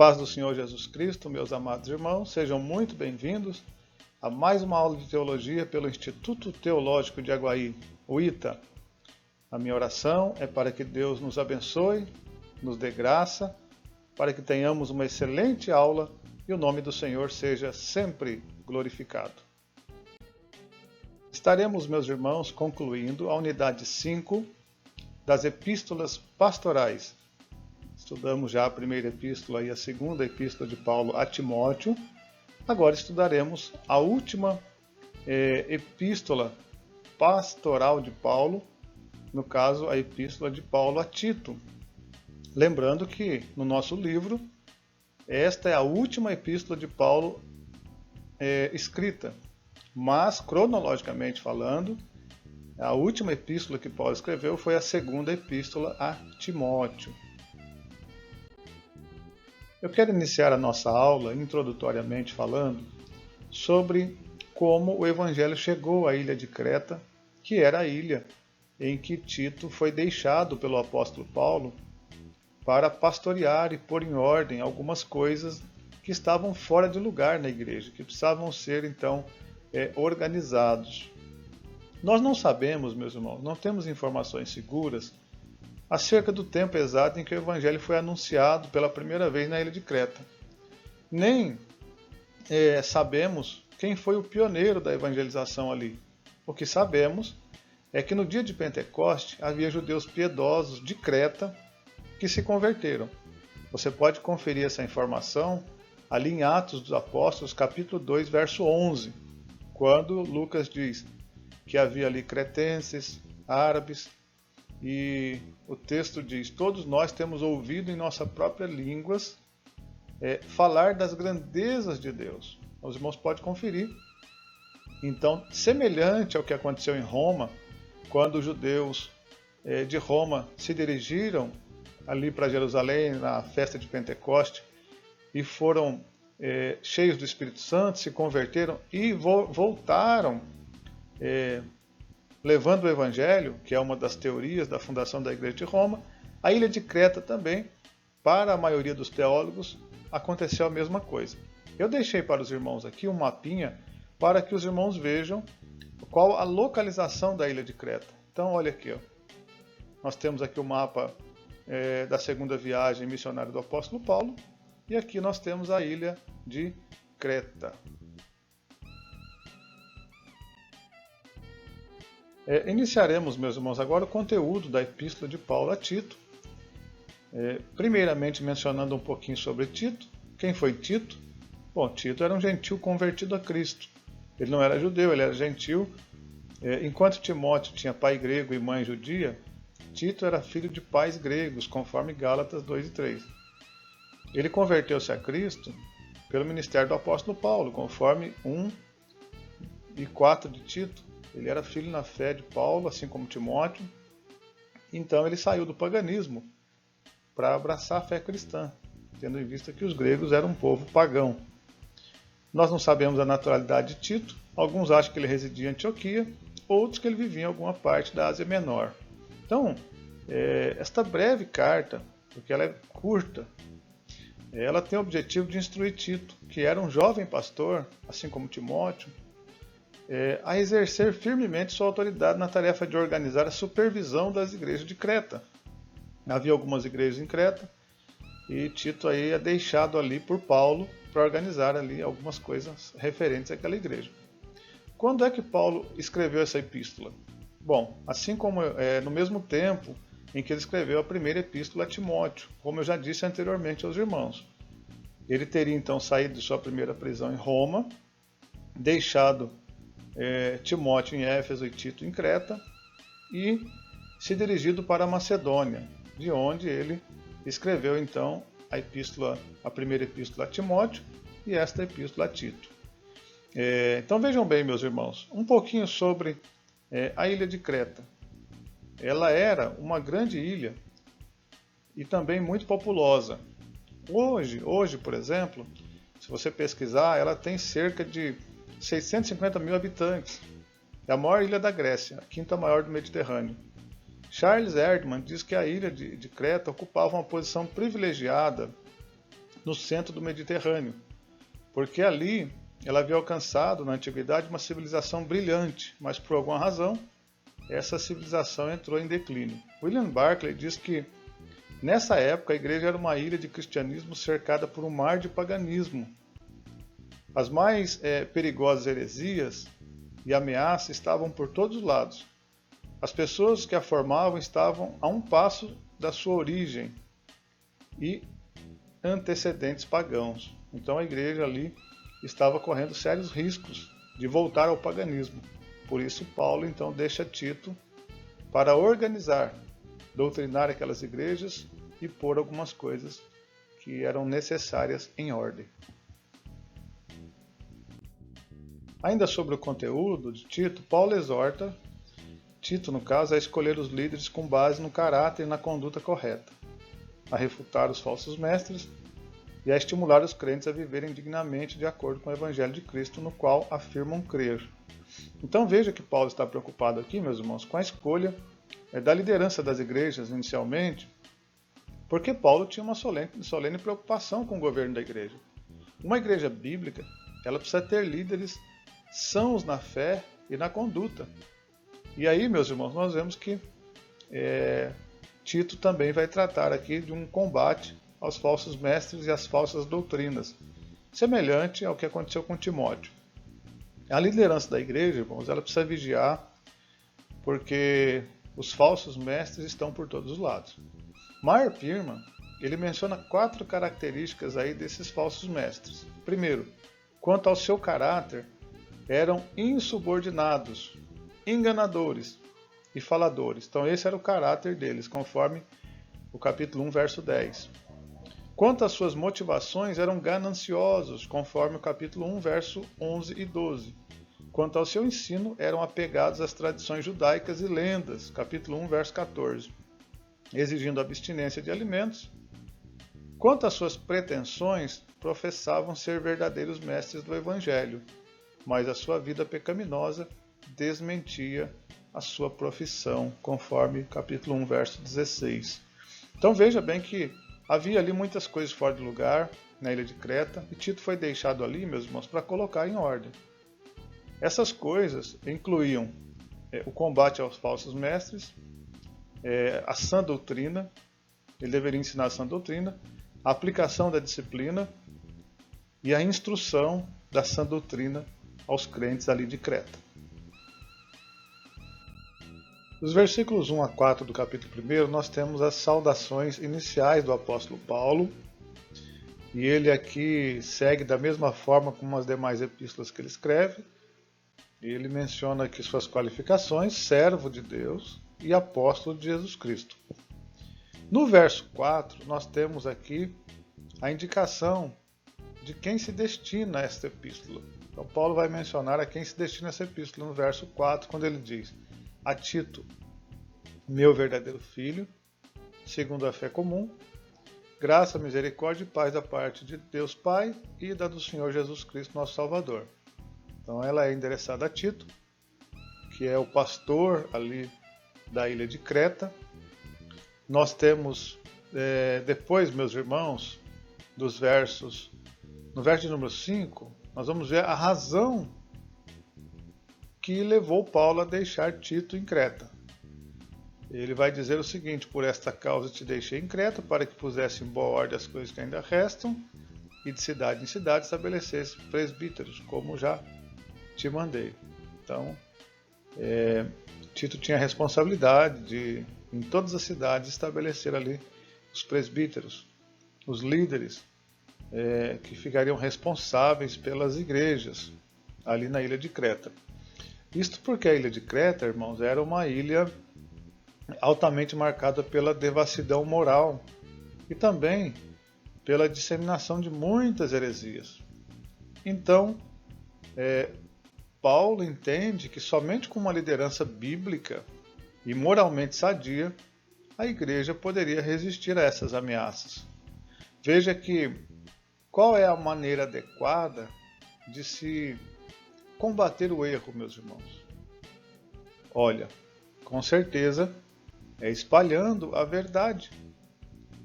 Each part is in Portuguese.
paz do Senhor Jesus Cristo, meus amados irmãos, sejam muito bem-vindos a mais uma aula de teologia pelo Instituto Teológico de Aguaí, o ITA. A minha oração é para que Deus nos abençoe, nos dê graça, para que tenhamos uma excelente aula e o nome do Senhor seja sempre glorificado. Estaremos, meus irmãos, concluindo a unidade 5 das epístolas pastorais. Estudamos já a primeira epístola e a segunda epístola de Paulo a Timóteo. Agora estudaremos a última epístola pastoral de Paulo, no caso a epístola de Paulo a Tito. Lembrando que no nosso livro, esta é a última epístola de Paulo escrita, mas cronologicamente falando, a última epístola que Paulo escreveu foi a segunda epístola a Timóteo. Eu quero iniciar a nossa aula, introdutoriamente falando, sobre como o Evangelho chegou à ilha de Creta, que era a ilha em que Tito foi deixado pelo apóstolo Paulo para pastorear e pôr em ordem algumas coisas que estavam fora de lugar na igreja, que precisavam ser, então, organizados. Nós não sabemos, meus irmãos, não temos informações seguras acerca do tempo exato em que o Evangelho foi anunciado pela primeira vez na ilha de Creta. Nem sabemos quem foi o pioneiro da evangelização ali. O que sabemos é que no dia de Pentecoste havia judeus piedosos de Creta que se converteram. Você pode conferir essa informação ali em Atos dos Apóstolos, capítulo 2, verso 11, quando Lucas diz que havia ali cretenses, árabes, e o texto diz: todos nós temos ouvido em nossa própria línguas falar das grandezas de Deus. Os irmãos podem conferir. Então, semelhante ao que aconteceu em Roma, quando os judeus de Roma se dirigiram ali para Jerusalém na festa de Pentecoste e foram cheios do Espírito Santo, se converteram e voltaram levando o Evangelho, que é uma das teorias da fundação da Igreja de Roma. A ilha de Creta também, para a maioria dos teólogos, aconteceu a mesma coisa. Eu deixei para os irmãos aqui um mapinha para que os irmãos vejam qual a localização da ilha de Creta. Então, olha aqui, ó. Nós temos aqui o mapa da segunda viagem missionária do apóstolo Paulo, e aqui nós temos a ilha de Creta. Iniciaremos, meus irmãos, agora o conteúdo da epístola de Paulo a Tito. Primeiramente mencionando um pouquinho sobre Tito. Quem foi Tito? Bom, Tito era um gentil convertido a Cristo. Ele não era judeu, ele era gentil. Enquanto Timóteo tinha pai grego e mãe judia, Tito era filho de pais gregos, conforme Gálatas 2 e 3. Ele converteu-se a Cristo pelo ministério do apóstolo Paulo, conforme 1 e 4 de Tito. Ele era filho na fé de Paulo, assim como Timóteo. Então ele saiu do paganismo para abraçar a fé cristã, tendo em vista que os gregos eram um povo pagão. Nós não sabemos a naturalidade de Tito. Alguns acham que ele residia em Antioquia, outros que ele vivia em alguma parte da Ásia Menor. Então, esta breve carta, porque ela é curta, ela tem o objetivo de instruir Tito, que era um jovem pastor, assim como Timóteo, a exercer firmemente sua autoridade na tarefa de organizar a supervisão das igrejas de Creta. Havia algumas igrejas em Creta e Tito aí é deixado ali por Paulo para organizar ali algumas coisas referentes àquela igreja. Quando é que Paulo escreveu essa epístola? Bom, assim como no mesmo tempo em que ele escreveu a primeira epístola a Timóteo, como eu já disse anteriormente aos irmãos. Ele teria então saído de sua primeira prisão em Roma, deixado Timóteo em Éfeso e Tito em Creta e se dirigido para a Macedônia, de onde ele escreveu então a primeira epístola a Timóteo e esta epístola a Tito. Então vejam bem, meus irmãos, um pouquinho sobre a ilha de Creta. Ela era uma grande ilha e também muito populosa. Hoje, por exemplo, se você pesquisar, ela tem cerca de 650 mil habitantes. É a maior ilha da Grécia, a quinta maior do Mediterrâneo. Charles Erdmann diz que a ilha de Creta ocupava uma posição privilegiada no centro do Mediterrâneo, porque ali ela havia alcançado na antiguidade uma civilização brilhante, mas por alguma razão essa civilização entrou em declínio. William Barclay diz que nessa época a igreja era uma ilha de cristianismo cercada por um mar de paganismo. As mais perigosas heresias e ameaças estavam por todos os lados. As pessoas que a formavam estavam a um passo da sua origem e antecedentes pagãos. Então a igreja ali estava correndo sérios riscos de voltar ao paganismo. Por isso Paulo então deixa Tito para organizar, doutrinar aquelas igrejas e pôr algumas coisas que eram necessárias em ordem. Ainda sobre o conteúdo de Tito, Paulo exorta Tito, no caso, a escolher os líderes com base no caráter e na conduta correta, a refutar os falsos mestres e a estimular os crentes a viverem dignamente de acordo com o Evangelho de Cristo, no qual afirmam crer. Então veja que Paulo está preocupado aqui, meus irmãos, com a escolha da liderança das igrejas inicialmente, porque Paulo tinha uma solene preocupação com o governo da igreja. Uma igreja bíblica, ela precisa ter líderes sãos na fé e na conduta. E aí, meus irmãos, nós vemos que Tito também vai tratar aqui de um combate aos falsos mestres e às falsas doutrinas, semelhante ao que aconteceu com Timóteo. A liderança da igreja, irmãos, ela precisa vigiar, porque os falsos mestres estão por todos os lados. Meyer Pearman, ele menciona 4 características aí desses falsos mestres. Primeiro, quanto ao seu caráter, eram insubordinados, enganadores e faladores. Então esse era o caráter deles, conforme o capítulo 1, verso 10. Quanto às suas motivações, eram gananciosos, conforme o capítulo 1, verso 11 e 12. Quanto ao seu ensino, eram apegados às tradições judaicas e lendas, capítulo 1, verso 14, exigindo abstinência de alimentos. Quanto às suas pretensões, professavam ser verdadeiros mestres do Evangelho, mas a sua vida pecaminosa desmentia a sua profissão, conforme capítulo 1, verso 16. Então veja bem que havia ali muitas coisas fora de lugar na ilha de Creta, e Tito foi deixado ali, meus irmãos, para colocar em ordem. Essas coisas incluíam o combate aos falsos mestres, a sã doutrina, ele deveria ensinar a sã doutrina, a aplicação da disciplina e a instrução da sã doutrina aos crentes ali de Creta. Nos versículos 1 a 4 do capítulo 1, nós temos as saudações iniciais do apóstolo Paulo, e ele aqui segue da mesma forma como as demais epístolas que ele escreve. Ele menciona aqui suas qualificações: servo de Deus e apóstolo de Jesus Cristo. No verso 4, nós temos aqui a indicação de quem se destina a esta epístola. Então Paulo vai mencionar a quem se destina essa epístola no verso 4, quando ele diz: a Tito, meu verdadeiro filho, segundo a fé comum, graça, misericórdia e paz da parte de Deus Pai e da do Senhor Jesus Cristo, nosso Salvador. Então ela é endereçada a Tito, que é o pastor ali da ilha de Creta. Nós temos, depois, meus irmãos, no verso de número 5, nós vamos ver a razão que levou Paulo a deixar Tito em Creta. Ele vai dizer o seguinte: por esta causa te deixei em Creta, para que pusesse em boa ordem as coisas que ainda restam, e de cidade em cidade estabelecesse presbíteros, como já te mandei. Então, Tito tinha a responsabilidade de, em todas as cidades, estabelecer ali os presbíteros, os líderes, que ficariam responsáveis pelas igrejas ali na ilha de Creta. Isto porque a ilha de Creta, irmãos, era uma ilha altamente marcada pela devassidão moral e também pela disseminação de muitas heresias. Então, Paulo entende que somente com uma liderança bíblica e moralmente sadia, a igreja poderia resistir a essas ameaças. Veja que qual é a maneira adequada de se combater o erro, meus irmãos? Olha, com certeza é espalhando a verdade.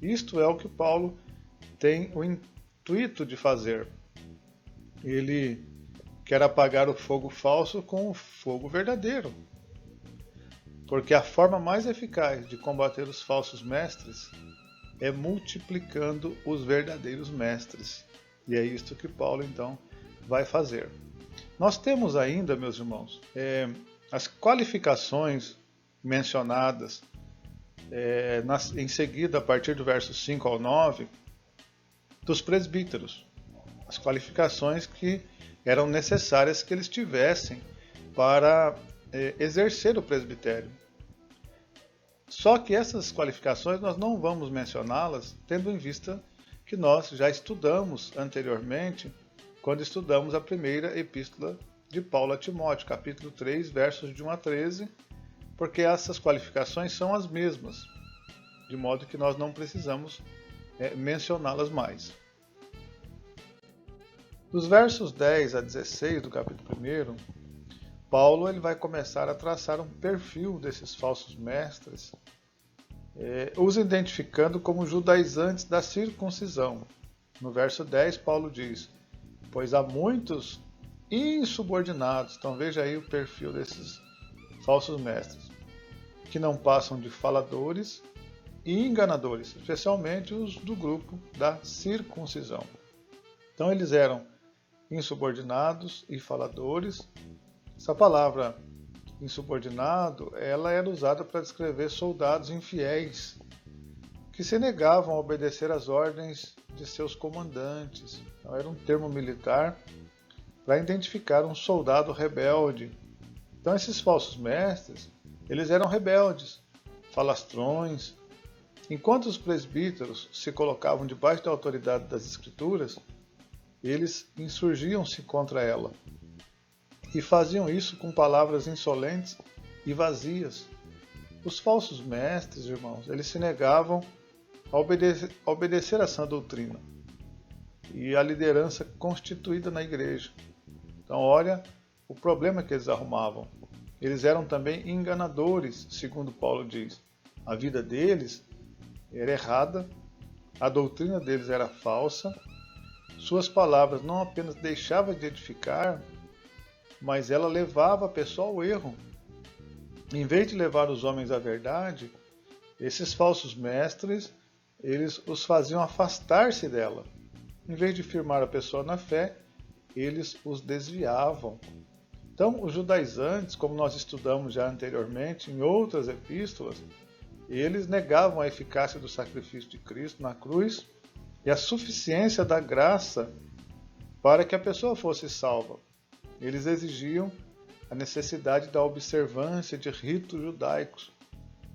Isto é o que Paulo tem intuito de fazer. Ele quer apagar o fogo falso com o fogo verdadeiro. Porque a forma mais eficaz de combater os falsos mestres é multiplicando os verdadeiros mestres. E é isto que Paulo, então, vai fazer. Nós temos ainda, meus irmãos, as qualificações mencionadas em seguida, a partir do verso 5 ao 9, dos presbíteros. As qualificações que eram necessárias que eles tivessem para exercer o presbitério. Só que essas qualificações nós não vamos mencioná-las, tendo em vista que nós já estudamos anteriormente, quando estudamos a primeira epístola de Paulo a Timóteo, capítulo 3, versos de 1 a 13, porque essas qualificações são as mesmas, de modo que nós não precisamos mencioná-las mais. Dos versos 10 a 16 do capítulo 1, Paulo ele vai começar a traçar um perfil desses falsos mestres, os identificando como judaizantes da circuncisão. No verso 10, Paulo diz: pois há muitos insubordinados, então veja aí o perfil desses falsos mestres, que não passam de faladores e enganadores, especialmente os do grupo da circuncisão. Então eles eram insubordinados e faladores. Essa palavra insubordinado, ela era usada para descrever soldados infiéis que se negavam a obedecer às ordens de seus comandantes. Então, era um termo militar para identificar um soldado rebelde. Então esses falsos mestres, eles eram rebeldes, falastrões. Enquanto os presbíteros se colocavam debaixo da autoridade das Escrituras, eles insurgiam-se contra ela. E faziam isso com palavras insolentes e vazias. Os falsos mestres, irmãos, eles se negavam a obedecer à sã doutrina e à liderança constituída na igreja. Então, olha o problema que eles arrumavam. Eles eram também enganadores, segundo Paulo diz. A vida deles era errada, a doutrina deles era falsa, suas palavras não apenas deixavam de edificar, mas ela levava a pessoa ao erro. Em vez de levar os homens à verdade, esses falsos mestres, eles os faziam afastar-se dela. Em vez de firmar a pessoa na fé, eles os desviavam. Então, os judaizantes, como nós estudamos já anteriormente em outras epístolas, eles negavam a eficácia do sacrifício de Cristo na cruz e a suficiência da graça para que a pessoa fosse salva. Eles exigiam a necessidade da observância de ritos judaicos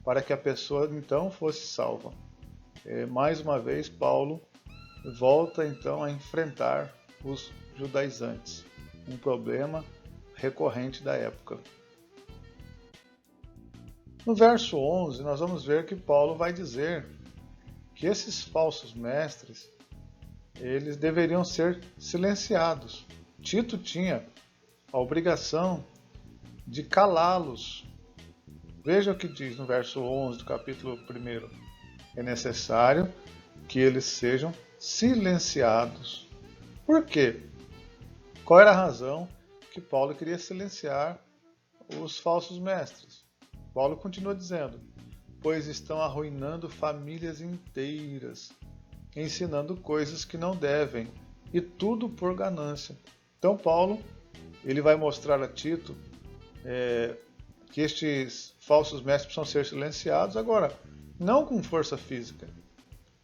para que a pessoa então fosse salva. Mais uma vez, Paulo volta então a enfrentar os judaizantes, um problema recorrente da época. No verso 11, nós vamos ver que Paulo vai dizer que esses falsos mestres, eles deveriam ser silenciados. Tito tinha a obrigação de calá-los. Veja o que diz no verso 11 do capítulo 1. É necessário que eles sejam silenciados. Por quê? Qual era a razão que Paulo queria silenciar os falsos mestres? Paulo continua dizendo: pois estão arruinando famílias inteiras, ensinando coisas que não devem, e tudo por ganância. Então Paulo ele vai mostrar a Tito que estes falsos mestres precisam ser silenciados, agora, não com força física,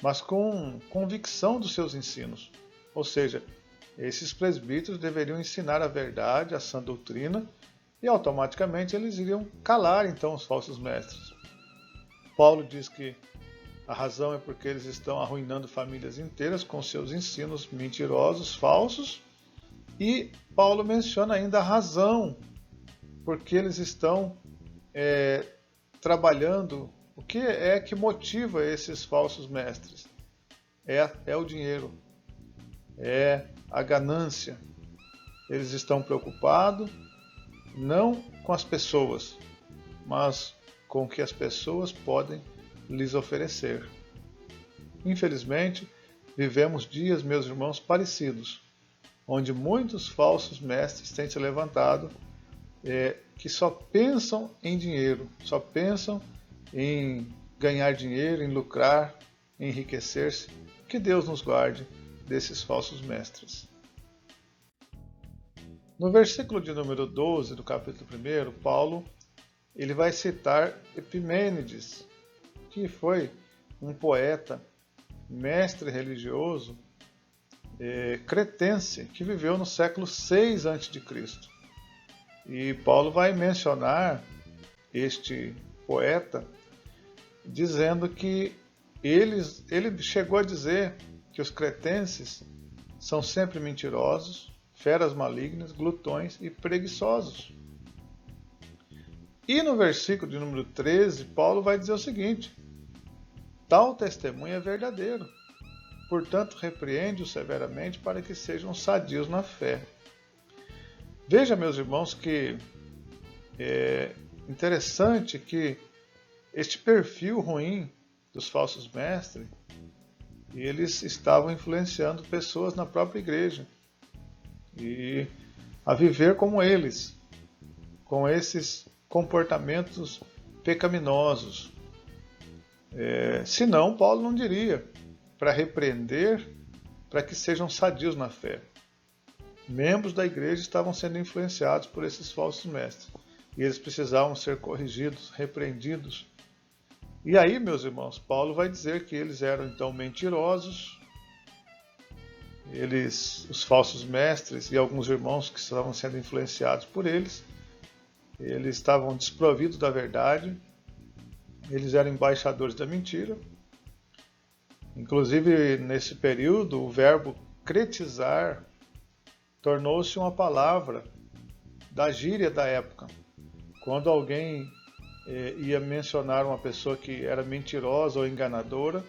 mas com convicção dos seus ensinos. Ou seja, esses presbíteros deveriam ensinar a verdade, a sã doutrina, e automaticamente eles iriam calar então os falsos mestres. Paulo diz que a razão é porque eles estão arruinando famílias inteiras com seus ensinos mentirosos, falsos, e Paulo menciona ainda a razão porque eles estão trabalhando. O que é que motiva esses falsos mestres? É o dinheiro, é a ganância. Eles estão preocupados não com as pessoas, mas com o que as pessoas podem lhes oferecer. Infelizmente, vivemos dias, meus irmãos, parecidos, onde muitos falsos mestres têm se levantado, que só pensam em dinheiro, só pensam em ganhar dinheiro, em lucrar, em enriquecer-se. Que Deus nos guarde desses falsos mestres. No versículo de número 12 do capítulo 1, Paulo ele vai citar Epimênides, que foi um poeta, mestre religioso, cretense, que viveu no século 6 a.C. E Paulo vai mencionar este poeta dizendo que ele chegou a dizer que os cretenses são sempre mentirosos, feras malignas, glutões e preguiçosos. E no versículo de número 13, Paulo vai dizer o seguinte: tal testemunho é verdadeiro, portanto repreende-os severamente para que sejam sadios na fé. Veja, meus irmãos, que é interessante que este perfil ruim dos falsos mestres, eles estavam influenciando pessoas na própria igreja e a viver como eles, com esses comportamentos pecaminosos. Senão, Paulo não diria para repreender, para que sejam sadios na fé. Membros da igreja estavam sendo influenciados por esses falsos mestres e eles precisavam ser corrigidos, repreendidos. E aí, meus irmãos, Paulo vai dizer que eles eram então mentirosos, os falsos mestres e alguns irmãos que estavam sendo influenciados por eles estavam desprovidos da verdade, eles eram embaixadores da mentira. Inclusive, nesse período, o verbo cretizar tornou-se uma palavra da gíria da época. Quando alguém ia mencionar uma pessoa que era mentirosa ou enganadora,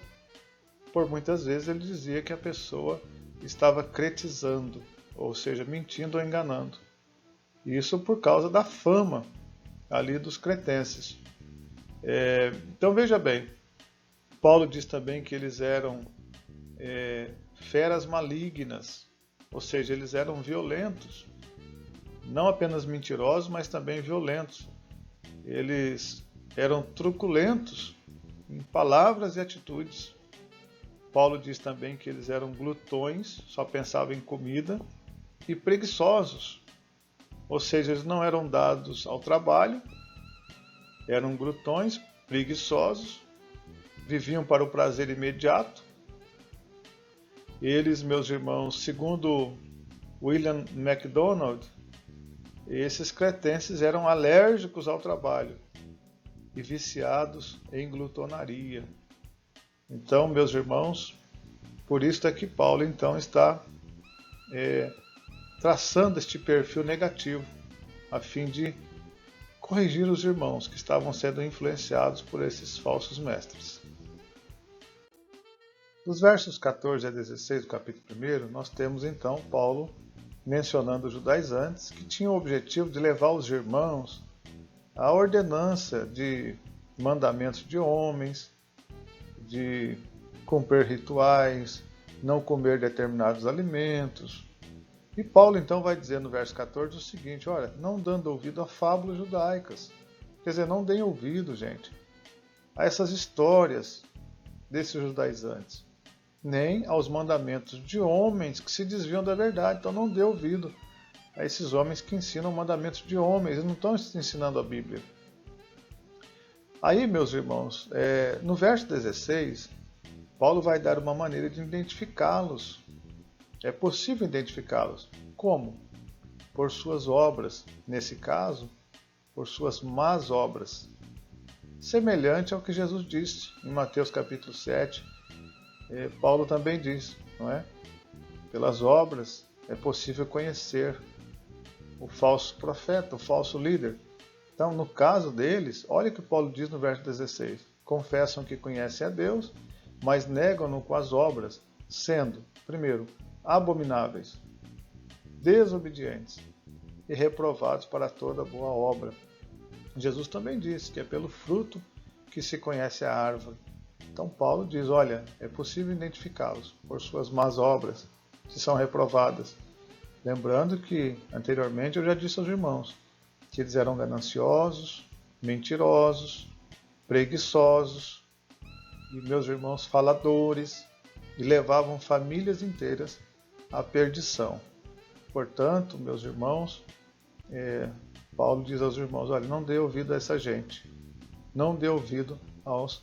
por muitas vezes ele dizia que a pessoa estava cretizando, ou seja, mentindo ou enganando. Isso por causa da fama ali dos cretenses. Então veja bem, Paulo diz também que eles eram feras malignas, ou seja, eles eram violentos, não apenas mentirosos, mas também violentos. Eles eram truculentos em palavras e atitudes. Paulo diz também que eles eram glutões, só pensavam em comida, e preguiçosos, ou seja, eles não eram dados ao trabalho, eram glutões, preguiçosos, viviam para o prazer imediato. Eles, meus irmãos, segundo William MacDonald, esses cretenses eram alérgicos ao trabalho e viciados em glutonaria. Então, meus irmãos, por isso é que Paulo então está traçando este perfil negativo, a fim de corrigir os irmãos que estavam sendo influenciados por esses falsos mestres. Dos versos 14 a 16 do capítulo 1, nós temos então Paulo mencionando os judaizantes que tinham o objetivo de levar os irmãos à ordenança de mandamentos de homens, de cumprir rituais, não comer determinados alimentos. E Paulo então vai dizer no verso 14 o seguinte: olha, não dando ouvido a fábulas judaicas. Quer dizer, não deem ouvido, gente, a essas histórias desses judaizantes, nem aos mandamentos de homens que se desviam da verdade. Então não dê ouvido a esses homens que ensinam mandamentos de homens, eles não estão ensinando a Bíblia. Aí, meus irmãos, no verso 16, Paulo vai dar uma maneira de identificá-los. É possível identificá-los. Como? Por suas obras, nesse caso, por suas más obras. Semelhante ao que Jesus disse em Mateus capítulo 7, Paulo também diz, não é? Pelas obras é possível conhecer o falso profeta, o falso líder. Então, no caso deles, olha o que Paulo diz no verso 16. Confessam que conhecem a Deus, mas negam-no com as obras, sendo, primeiro, abomináveis, desobedientes e reprovados para toda boa obra. Jesus também disse que é pelo fruto que se conhece a árvore. Então Paulo diz, olha, é possível identificá-los por suas más obras, se são reprovadas. Lembrando que, anteriormente, eu já disse aos irmãos que eles eram gananciosos, mentirosos, preguiçosos, e meus irmãos faladores, e levavam famílias inteiras à perdição. Portanto, meus irmãos, Paulo diz aos irmãos, olha, não dê ouvido a essa gente, não dê ouvido aos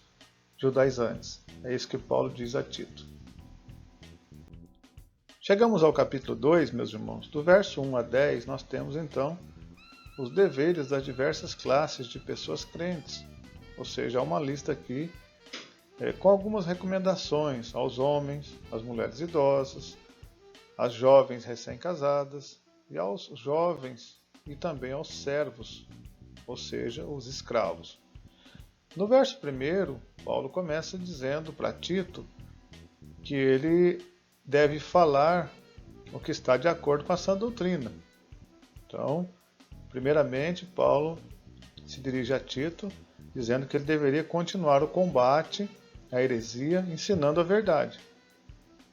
judaizantes. É isso que Paulo diz a Tito. Chegamos ao capítulo 2, meus irmãos. Do verso 1 a 10, nós temos então os deveres das diversas classes de pessoas crentes. Ou seja, há uma lista aqui com algumas recomendações aos homens, às mulheres idosas, às jovens recém-casadas e aos jovens e também aos servos, ou seja, os escravos. No verso 1, Paulo começa dizendo para Tito que ele deve falar o que está de acordo com a sã doutrina. Então, primeiramente, Paulo se dirige a Tito, dizendo que ele deveria continuar o combate à heresia, ensinando a verdade.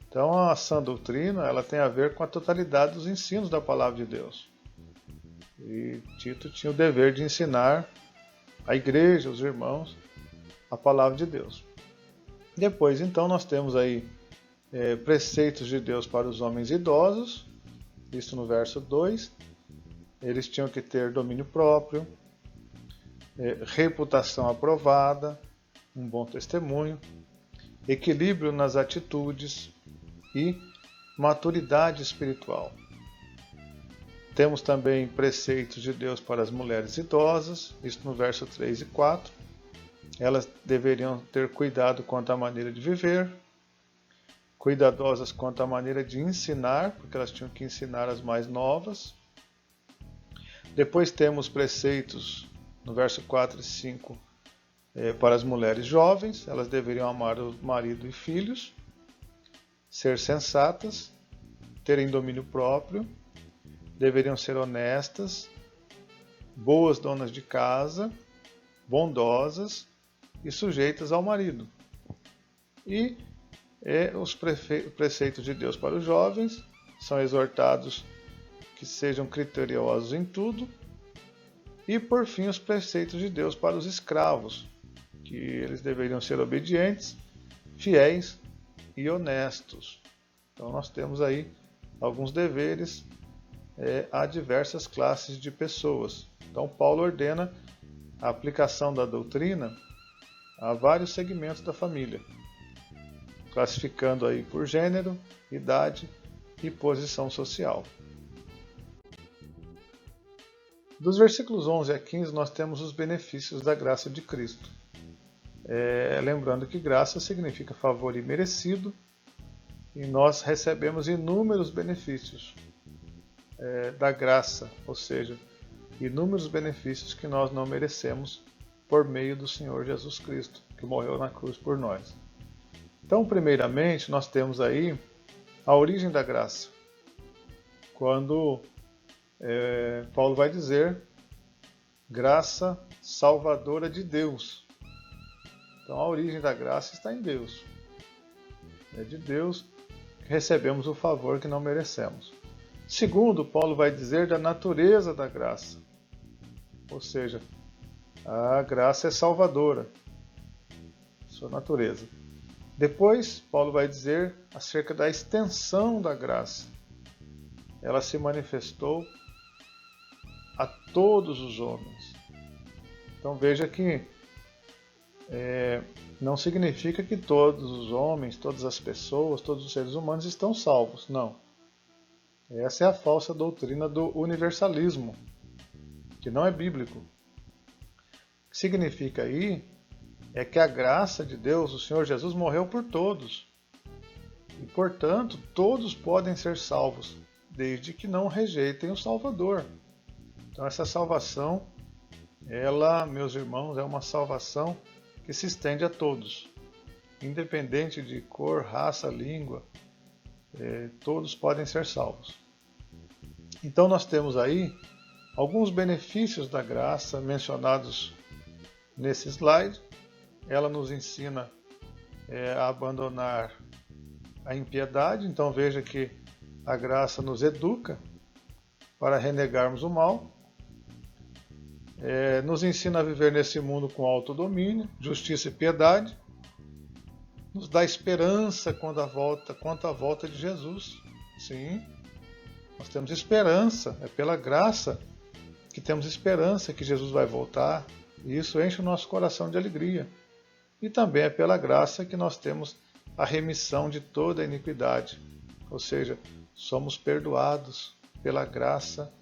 Então, a sã doutrina ela tem a ver com a totalidade dos ensinos da palavra de Deus. E Tito tinha o dever de ensinar a igreja, os irmãos, a palavra de Deus. Depois, então, nós temos aí preceitos de Deus para os homens idosos, isso no verso 2. Eles tinham que ter domínio próprio, reputação aprovada, um bom testemunho, equilíbrio nas atitudes e maturidade espiritual. Temos também preceitos de Deus para as mulheres idosas, isso no verso 3 e 4. Elas deveriam ter cuidado quanto à maneira de viver, cuidadosas quanto à maneira de ensinar, porque elas tinham que ensinar as mais novas. Depois temos preceitos no verso 4 e 5 para as mulheres jovens, elas deveriam amar o marido e filhos, ser sensatas, terem domínio próprio, deveriam ser honestas, boas donas de casa, bondosas e sujeitas ao marido. E os preceitos de Deus para os jovens são exortados que sejam criteriosos em tudo. E, por fim, os preceitos de Deus para os escravos, que eles deveriam ser obedientes, fiéis e honestos. Então, nós temos aí alguns deveres a diversas classes de pessoas. Então, Paulo ordena a aplicação da doutrina a vários segmentos da família, classificando aí por gênero, idade e posição social. Dos versículos 11 a 15 nós temos os benefícios da graça de Cristo. Lembrando que graça significa favor imerecido e nós recebemos inúmeros benefícios da graça, ou seja, inúmeros benefícios que nós não merecemos por meio do Senhor Jesus Cristo, que morreu na cruz por nós. Então, primeiramente, nós temos aí a origem da graça. Quando Paulo vai dizer graça salvadora de Deus. Então, a origem da graça está em Deus. É de Deus que recebemos o favor que não merecemos. Segundo, Paulo vai dizer da natureza da graça. Ou seja, a graça é salvadora, sua natureza. Depois, Paulo vai dizer acerca da extensão da graça. Ela se manifestou a todos os homens. Então veja que não significa que todos os homens, todas as pessoas, todos os seres humanos estão salvos. Não. Essa é a falsa doutrina do universalismo, que não é bíblico. O que significa aí é que a graça de Deus, o Senhor Jesus, morreu por todos. E, portanto, todos podem ser salvos, desde que não rejeitem o Salvador. Então, essa salvação, ela, meus irmãos, é uma salvação que se estende a todos. Independente de cor, raça, língua, todos podem ser salvos. Então, nós temos aí alguns benefícios da graça mencionados nesse slide. Ela nos ensina a abandonar a impiedade. Então veja que a graça nos educa para renegarmos o mal, nos ensina a viver nesse mundo com autodomínio, justiça e piedade, nos dá esperança quanto à volta de Jesus. Sim, nós temos esperança, é pela graça que temos esperança que Jesus vai voltar, e isso enche o nosso coração de alegria. E também é pela graça que nós temos a remissão de toda a iniquidade, ou seja, somos perdoados pela graça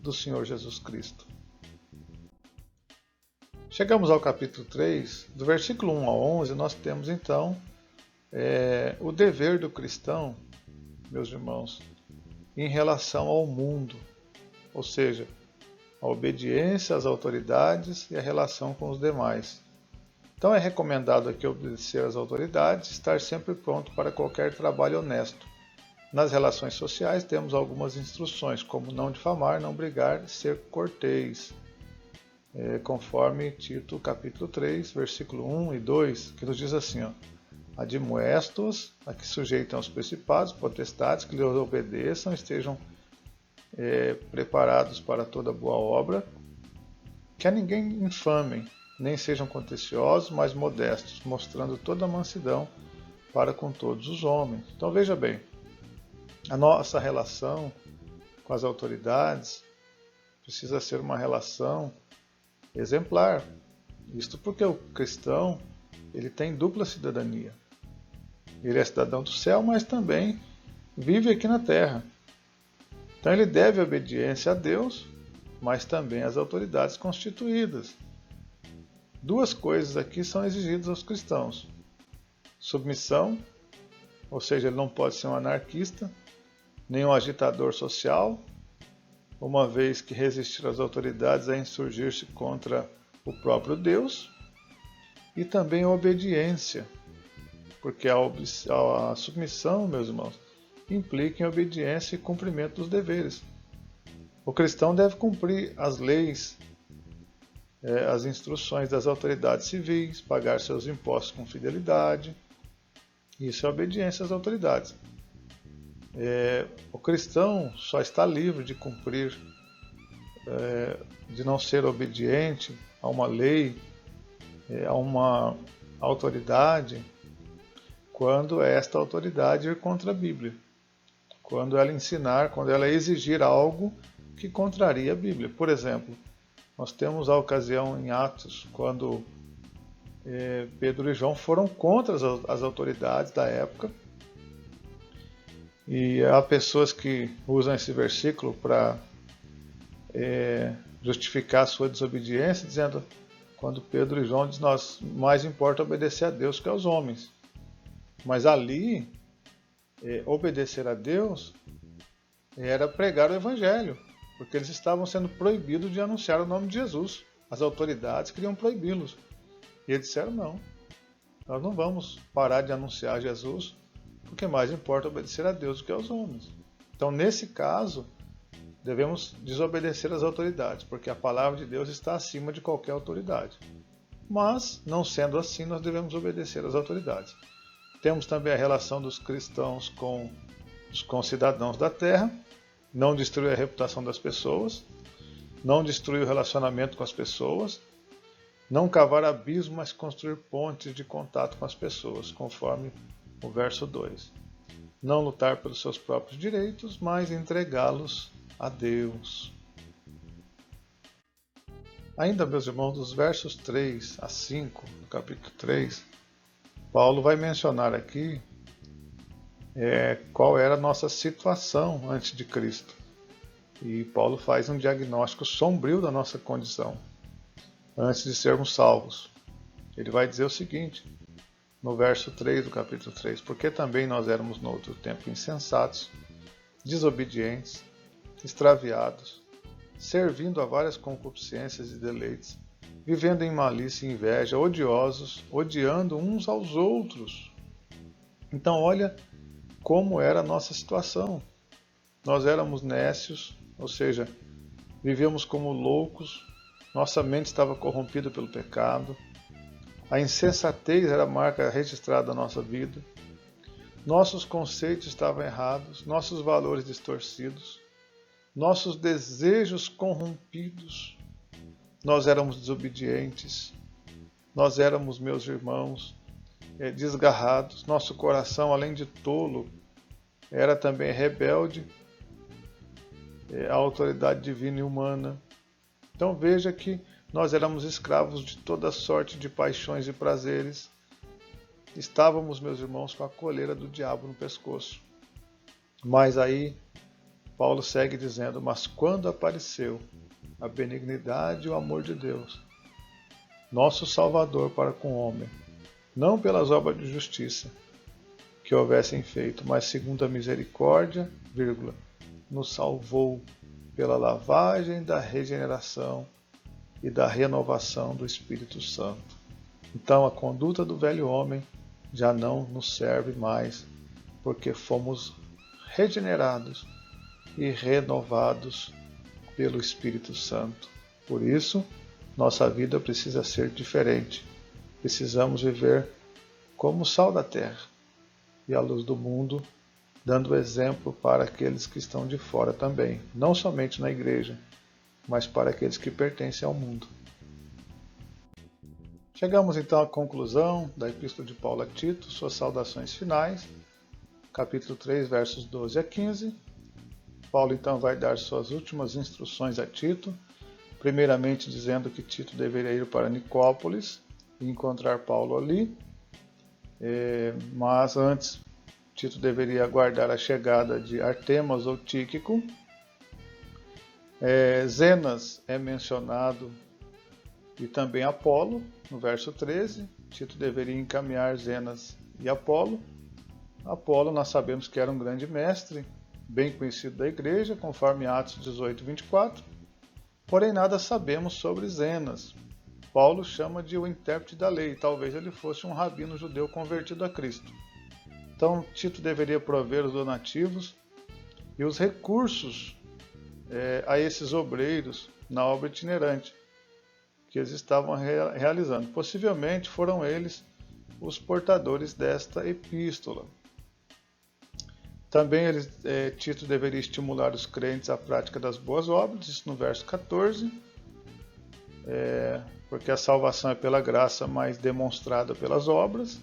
do Senhor Jesus Cristo. Chegamos ao capítulo 3, do versículo 1 ao 11, nós temos então o dever do cristão, meus irmãos, em relação ao mundo, ou seja, a obediência às autoridades e a relação com os demais. Então é recomendado aqui obedecer às autoridades, estar sempre pronto para qualquer trabalho honesto. Nas relações sociais temos algumas instruções, como não difamar, não brigar, ser cortês, conforme Tito capítulo 3, versículo 1 e 2, que nos diz assim, admoestos a que sujeitam os principados, potestades, que lhes obedeçam, estejam preparados para toda boa obra, que a ninguém infamem, nem sejam contenciosos, mas modestos, mostrando toda a mansidão para com todos os homens. Então veja bem, a nossa relação com as autoridades precisa ser uma relação exemplar. Isto porque o cristão ele tem dupla cidadania. Ele é cidadão do céu, mas também vive aqui na terra. Então ele deve obediência a Deus, mas também às autoridades constituídas. Duas coisas aqui são exigidas aos cristãos. Submissão, ou seja, ele não pode ser um anarquista, nem um agitador social, uma vez que resistir às autoridades é insurgir-se contra o próprio Deus, e também a obediência, porque a submissão, meus irmãos, implica em obediência e cumprimento dos deveres. O cristão deve cumprir as leis, as instruções das autoridades civis, pagar seus impostos com fidelidade. Isso é obediência às autoridades. O cristão só está livre de cumprir, de não ser obediente a uma lei, a uma autoridade, quando esta autoridade ir contra a Bíblia. Quando ela ensinar, quando ela exigir algo que contraria a Bíblia. Por exemplo, nós temos a ocasião em Atos, quando Pedro e João foram contra as autoridades da época. E há pessoas que usam esse versículo para justificar a sua desobediência, dizendo, quando Pedro e João dizem, nós mais importa obedecer a Deus que aos homens. Mas ali, obedecer a Deus era pregar o Evangelho, porque eles estavam sendo proibidos de anunciar o nome de Jesus. As autoridades queriam proibi-los. E eles disseram, não, nós não vamos parar de anunciar Jesus, porque mais importa obedecer a Deus do que aos homens. Então, nesse caso, devemos desobedecer às autoridades, porque a palavra de Deus está acima de qualquer autoridade. Mas, não sendo assim, nós devemos obedecer às autoridades. Temos também a relação dos cristãos com os concidadãos da terra, não destruir a reputação das pessoas, não destruir o relacionamento com as pessoas, não cavar abismo, mas construir pontes de contato com as pessoas, conforme o verso 2. Não lutar pelos seus próprios direitos, mas entregá-los a Deus. Ainda, meus irmãos, dos versos 3 a 5, do capítulo 3, Paulo vai mencionar aqui qual era a nossa situação antes de Cristo. E Paulo faz um diagnóstico sombrio da nossa condição antes de sermos salvos. Ele vai dizer o seguinte, no verso 3 do capítulo 3, porque também nós éramos no outro tempo insensatos, desobedientes, extraviados, servindo a várias concupiscências e deleites, vivendo em malícia e inveja, odiosos, odiando uns aos outros. Então olha como era a nossa situação. Nós éramos nécios, ou seja, vivíamos como loucos, nossa mente estava corrompida pelo pecado, A insensatez era a marca registrada da nossa vida. Nossos conceitos estavam errados, nossos valores distorcidos, nossos desejos corrompidos. Nós éramos desobedientes, nós éramos, meus irmãos, desgarrados. Nosso coração, além de tolo, era também rebelde à autoridade divina e humana. Então veja que nós éramos escravos de toda sorte de paixões e prazeres. Estávamos, meus irmãos, com a coleira do diabo no pescoço. Mas aí, Paulo segue dizendo, mas quando apareceu a benignidade e o amor de Deus, nosso Salvador para com o homem, não pelas obras de justiça que houvessem feito, mas segundo a misericórdia, nos salvou pela lavagem da regeneração e da renovação do Espírito Santo. Então a conduta do velho homem já não nos serve mais, porque fomos regenerados e renovados pelo Espírito Santo. Por isso, nossa vida precisa ser diferente. Precisamos viver como sal da terra e a luz do mundo, dando exemplo para aqueles que estão de fora também, não somente na igreja, mas para aqueles que pertencem ao mundo. Chegamos então à conclusão da Epístola de Paulo a Tito, suas saudações finais, capítulo 3, versos 12 a 15. Paulo então vai dar suas últimas instruções a Tito, primeiramente dizendo que Tito deveria ir para Nicópolis e encontrar Paulo ali, mas antes Tito deveria aguardar a chegada de Artemas ou Tíquico. Zenas é mencionado e também Apolo, no verso 13. Tito deveria encaminhar Zenas e Apolo. Apolo nós sabemos que era um grande mestre, bem conhecido da igreja, conforme Atos 18, 24. Porém nada sabemos sobre Zenas. Paulo chama de o intérprete da lei, talvez ele fosse um rabino judeu convertido a Cristo. Então Tito deveria prover os donativos e os recursos a esses obreiros na obra itinerante que eles estavam realizando. Possivelmente foram eles os portadores desta epístola. Também Tito deveria estimular os crentes à prática das boas obras, isso no verso 14, porque a salvação é pela graça, mas demonstrada pelas obras.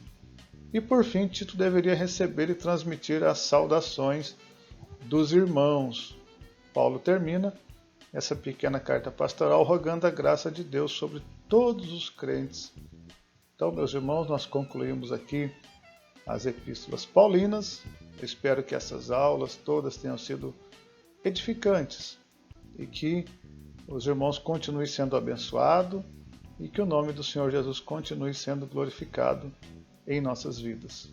E por fim, Tito deveria receber e transmitir as saudações dos irmãos. Paulo termina essa pequena carta pastoral rogando a graça de Deus sobre todos os crentes. Então, meus irmãos, nós concluímos aqui as epístolas paulinas. Eu espero que essas aulas todas tenham sido edificantes e que os irmãos continuem sendo abençoados e que o nome do Senhor Jesus continue sendo glorificado em nossas vidas.